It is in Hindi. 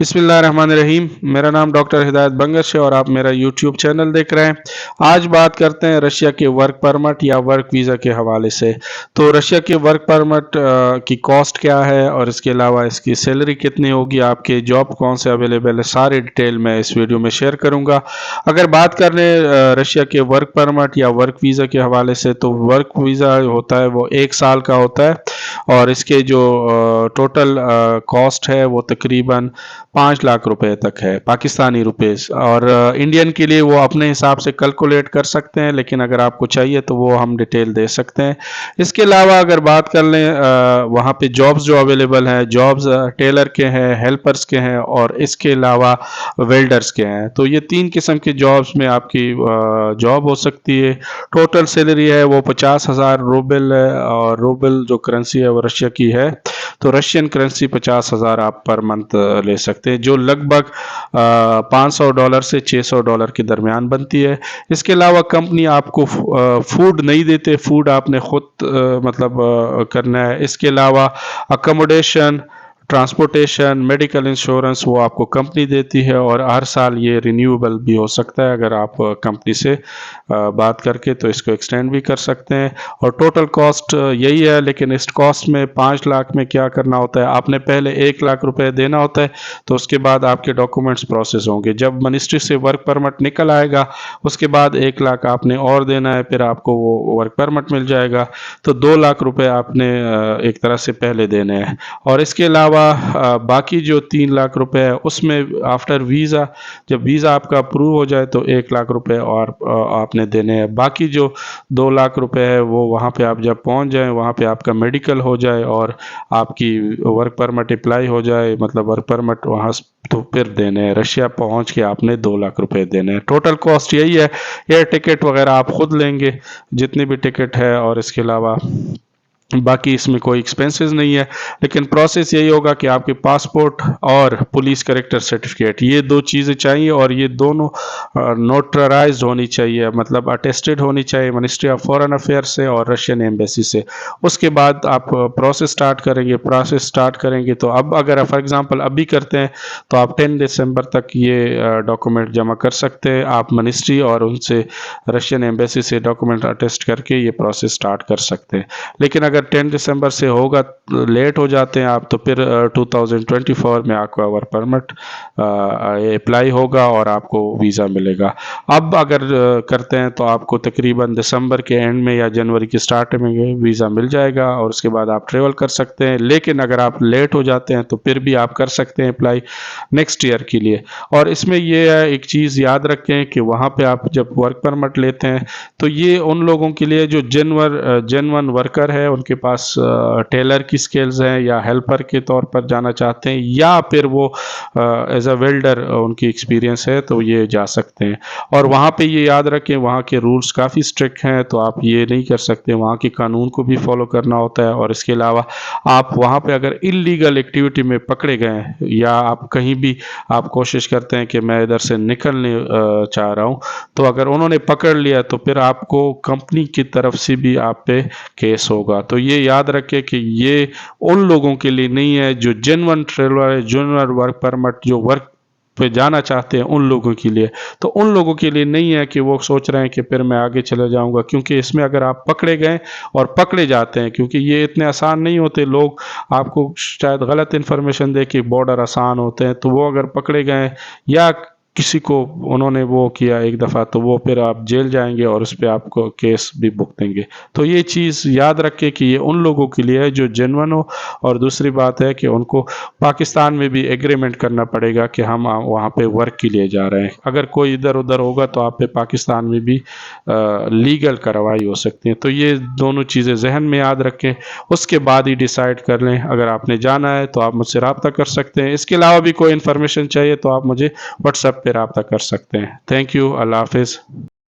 बिस्मिल्लाहिर्रहमानिर्रहीम। मेरा नाम डॉक्टर हिदायत बंगश है और आप मेरा यूट्यूब चैनल देख रहे हैं। आज बात करते हैं रशिया के वर्क परमिट या वर्क वीज़ा के हवाले से। तो रशिया के वर्क परमिट की कॉस्ट क्या है और इसके अलावा इसकी सैलरी कितनी होगी, आपके जॉब कौन से अवेलेबल है, सारे डिटेल मैं इस वीडियो में शेयर करूंगा। अगर बात कर लें रशिया के वर्क परमिट या वर्क वीज़ा के हवाले से, तो वर्क वीज़ा होता है वो 1 साल का होता है और इसके जो टोटल कॉस्ट है वो तकरीबन 5 लाख रुपए तक है पाकिस्तानी रुपीस। और इंडियन के लिए वो अपने हिसाब से कैलकुलेट कर सकते हैं, लेकिन अगर आपको चाहिए तो वो हम डिटेल दे सकते हैं। इसके अलावा अगर बात कर लें वहाँ पे जॉब्स जो अवेलेबल हैं, जॉब्स टेलर के हैं, हेल्पर्स के हैं और इसके अलावा वेल्डर्स के हैं। तो ये 3 किस्म के जॉब्स में आपकी जॉब हो सकती है। टोटल सैलरी है वो 50,000 रूबल है और रूबल जो करेंसी है वो रशिया की है, तो रशियन करेंसी 50,000 आप पर मंथ ले सकते हैं, जो लगभग $500 से $600 के दरमियान बनती है। इसके अलावा कंपनी आपको फूड नहीं देते, फूड आपने खुद करना है। इसके अलावा अकोमोडेशन, ट्रांसपोर्टेशन, मेडिकल इंश्योरेंस वो आपको कंपनी देती है और हर साल ये रिन्यूएबल भी हो सकता है। अगर आप कंपनी से बात करके तो इसको एक्सटेंड भी कर सकते हैं। और टोटल कॉस्ट यही है, लेकिन इस कॉस्ट में 5 लाख में क्या करना होता है, आपने पहले 1 लाख रुपए देना होता है, तो उसके बाद आपके डॉक्यूमेंट्स प्रोसेस होंगे। जब मिनिस्ट्री से वर्क परमिट निकल आएगा उसके बाद 1 लाख आपने और देना है, फिर आपको वो वर्क परमिट मिल जाएगा। तो 2 लाख रुपए आपने एक तरह से पहले देने हैं। और इसके अलावा बाकी जो 3 लाख रुपए है उसमें आफ्टर वीज़ा, जब वीज़ा आपका अप्रूव हो जाए तो 1 लाख रुपए और आपने देने हैं। बाकी जो 2 लाख रुपए है वो वहाँ पे आप जब पहुँच जाएं, वहाँ पे आपका मेडिकल हो जाए और आपकी वर्क परमिट अप्लाई हो जाए, मतलब वर्क परमिट वहाँ तो फिर देने हैं। रशिया पहुँच के आपने 2 लाख रुपए देने हैं। टोटल कॉस्ट यही है। एयर टिकट वगैरह आप खुद लेंगे जितनी भी टिकट है, और इसके अलावा बाकी इसमें कोई एक्सपेंसेस नहीं है। लेकिन प्रोसेस यही होगा कि आपके पासपोर्ट और पुलिस कैरेक्टर सर्टिफिकेट, ये 2 चीज़ें चाहिए और ये दोनों नोटराइज्ड होनी चाहिए, मतलब अटेस्टेड होनी चाहिए मिनिस्ट्री ऑफ फॉरेन अफेयर से और रशियन एम्बेसी से। उसके बाद आप प्रोसेस स्टार्ट करेंगे। तो अब अगर फॉर एग्जांपल अभी करते हैं तो आप 10 दिसंबर तक ये डॉक्यूमेंट जमा कर सकते हैं। आप मिनिस्ट्री और उनसे रशियन एम्बेसी से डॉक्यूमेंट अटेस्ट करके ये प्रोसेस स्टार्ट कर सकते हैं। लेकिन अगर 10 दिसंबर से होगा, लेट हो जाते हैं आप, तो फिर 2024 में आपका वर्क परमिट अप्लाई होगा और आपको वीज़ा मिलेगा। अब अगर करते हैं तो आपको तकरीबन दिसंबर के एंड में या जनवरी के स्टार्ट में वीज़ा मिल जाएगा और उसके बाद आप ट्रेवल कर सकते हैं। लेकिन अगर आप लेट हो जाते हैं तो फिर भी आप कर सकते हैं अप्लाई नेक्स्ट ईयर के लिए। और इसमें ये है, एक चीज़ याद रखें कि वहाँ पे आप जब वर्क परमिट लेते हैं तो ये उन लोगों के लिए जो जेन्युइन वर्कर है, उनके पास टेलर की स्किल्स हैं या हेल्पर के तौर पर जाना चाहते हैं या फिर वो एज अ वेल्डर उनकी एक्सपीरियंस है, तो ये जा सकते हैं। और वहाँ पे ये याद रखें, वहाँ के रूल्स काफ़ी स्ट्रिक्ट हैं, तो आप ये नहीं कर सकते, वहाँ के कानून को भी फॉलो करना होता है। और इसके अलावा आप वहाँ पे अगर इलीगल एक्टिविटी में पकड़े गए या आप कहीं भी आप कोशिश करते हैं कि मैं इधर से निकलने चाह रहा हूँ, तो अगर उन्होंने पकड़ लिया तो फिर आपको कंपनी की तरफ से भी आप पे केस होगा। तो ये याद रखें कि ये उन लोगों के लिए नहीं है जो जेन्युइन ट्रेवलर है, जेन्युइन वर्क परमिट जो वर्क पे जाना चाहते हैं, उन लोगों के लिए। तो उन लोगों के लिए नहीं है कि वो सोच रहे हैं कि फिर मैं आगे चले जाऊंगा, क्योंकि इसमें अगर आप पकड़े गए और पकड़े जाते हैं, क्योंकि ये इतने आसान नहीं होते, लोग आपको शायद गलत इन्फॉर्मेशन दे कि बॉर्डर आसान होते हैं, तो वो अगर पकड़े गए या किसी को उन्होंने वो किया एक दफ़ा, तो वो फिर आप जेल जाएंगे और उस पर आपको केस भी भुगतेंगे। तो ये चीज़ याद रखें कि ये उन लोगों के लिए है जो जेन्युइन हो। और दूसरी बात है कि उनको पाकिस्तान में भी एग्रीमेंट करना पड़ेगा कि हम वहाँ पे वर्क के लिए जा रहे हैं। अगर कोई इधर उधर होगा तो आप पे पाकिस्तान में भी लीगल कार्रवाई हो सकती है। तो ये दोनों चीज़ें जहन में याद रखें, उसके बाद ही डिसाइड कर लें। अगर आपने जाना है तो आप मुझसे रब्ता कर सकते हैं। इसके अलावा भी कोई इन्फॉर्मेशन चाहिए तो आप मुझे व्हाट्सएप पे रब्ता कर सकते हैं। Thank you. अल्लाह हाफिज़।